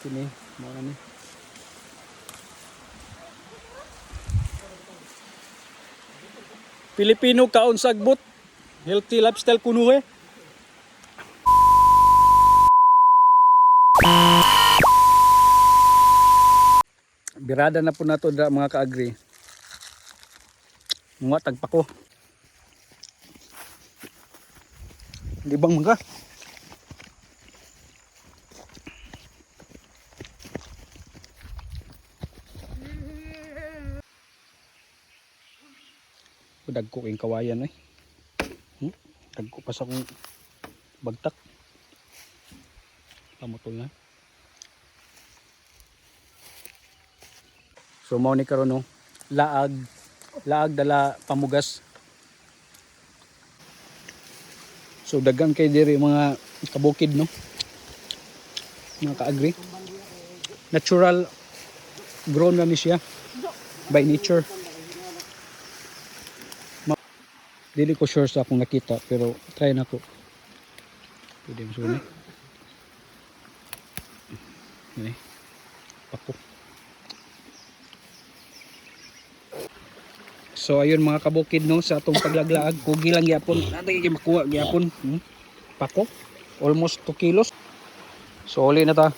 Kini mo na ni. Pilipino kaon sagbot. Healthy lifestyle kuno eh. Birada na po nato dra mga kaagri. Mga tagpako. Di bang mga? Dagko king kawayan eh. Dagko pa sa kong bagtak. Pamutol na. So mao ni karon no. Laag dala pamugas. So dagan kay diri mga kabukid no. Mga kaagri. Natural grown na ni siya by nature. Dili ko sure sa akong nakita pero try na ko. Pwede mo suni. Ini. Pako. So ayun mga kabukid no sa atong paglaglaag, kugi lang gyapon. Natay kay makuha gyapon. Pako. Almost 2 kilos. So uli na ta.